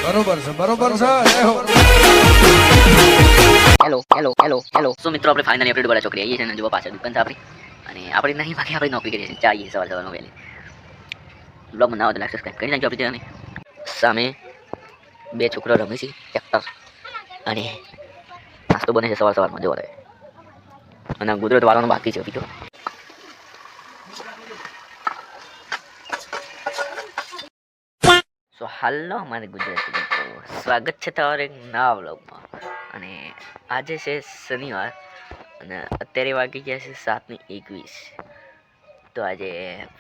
બરોબર છે બરોબર છે જય હો હેલો સો મિત્રો આપણે ફાઇનલી આપણે ડોડા ચોકડી આવીએ છીએ અને જો પાછળ દુકાન છે આપણી અને આપણે નહીં બાકી આપણે નોકરી કરીએ છીએ ચાલીએ સવારનો વહેલી બ્લોગ બનાવો તો લાઈક સબસ્ક્રાઈબ કરી નાખજો આપણી ચેનલને સામે બે છોકરા રમે છે ટ્રેક્ટર અને નાસ્તો બને છે સવારમાં જોવા અને ગુજરાત વાળાનો બાકી છે બીજો સો હાલો અમારે ગુજરાતી મિત્રો સ્વાગત છે તમારે એક નવા બ્લોગમાં અને આજે છે શનિવાર અને અત્યારે વાગી ગયા છે 7:21 તો આજે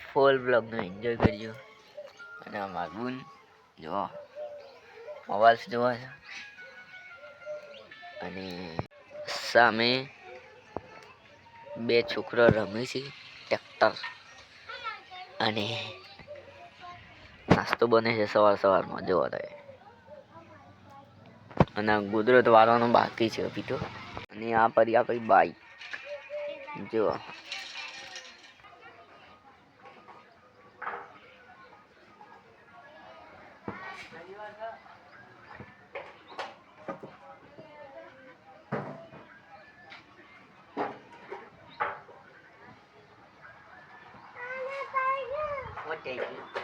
ફૂલ બ્લોગનો એન્જોય કરજો અને અમારું બુન જો મોબાઈલ્સ જોવા છે અને સામે બે છોકરા રમે છે ટ્રેક્ટર અને નાસ્તો બને છે સવારમાં જોવા થાય અને ગુજરાત વાળાનો બાકી છે અભી તો અને આ પરી આપણી બાઈક જો What take you?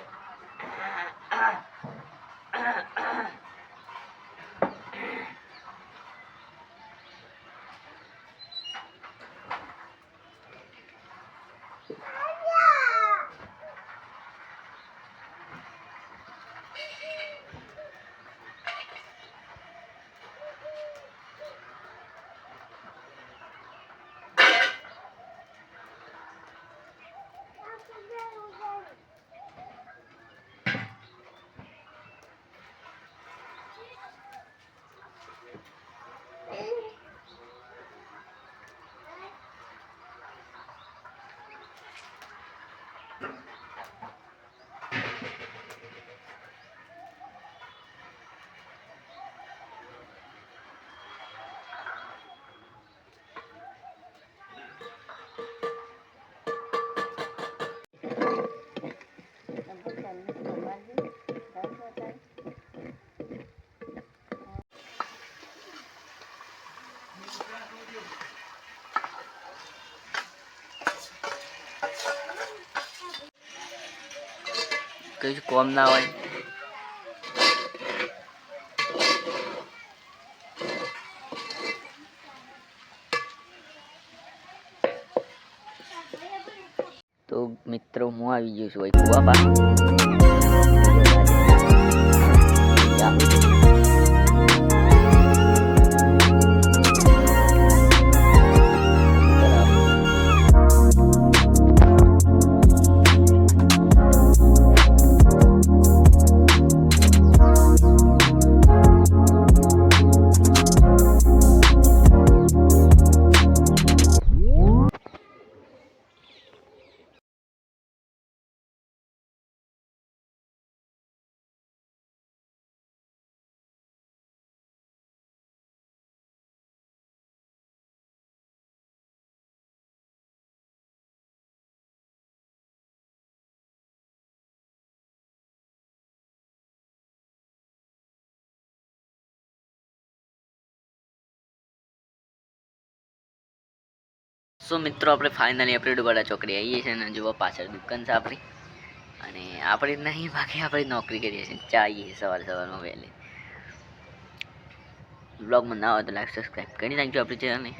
કઈ કોમ ના હોય તો મિત્રો હું આવી ગયો છું કુવા પાસે સો મિત્રો આપણે ફાઇનલી આપણે ડોડા ચોકડી આવીએ છીએ અને જુઓ પાછળ દુકાન છે આપણી અને આપણે નહીં બાકી આપણે નોકરી કરીએ છીએ ચાલીએ સવારમાં વહેલી બ્લોગમાં ના હોય તો લાઈક સબસ્ક્રાઈબ કરી નાખજો આપણી ચેનલને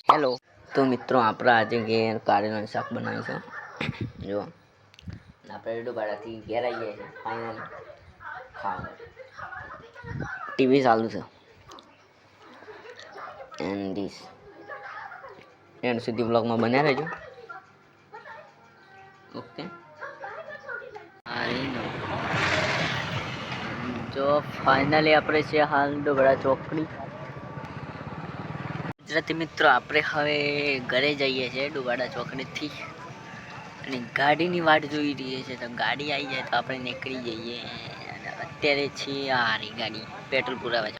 હેલો તો મિત્રો આપણે આજે ઘેર કારેલાનું શાક બનાવીશું જો આપણે ડોબાડાથી ઘેર આવીએ છીએ ફાઇનલી ખાવા ટીવી ચાલુ છે એન્ડ ધીસ એન્ડ સુધી બ્લોગમાં બન્યા રહેજો ઓકે જો ફાઇનલી આપણે છે હાલ ડોબડા ચોકડી ગુજરાતી મિત્રો આપણે હવે ઘરે જઈએ છીએ ડોબાડા ચોકડીથી અને ગાડીની વાટ જોઈ રહીએ છીએ તો ગાડી આવી જાય તો આપણે નીકળી જઈએ અને અત્યારે છે આ ગાડી પેટ્રોલ પુરાવા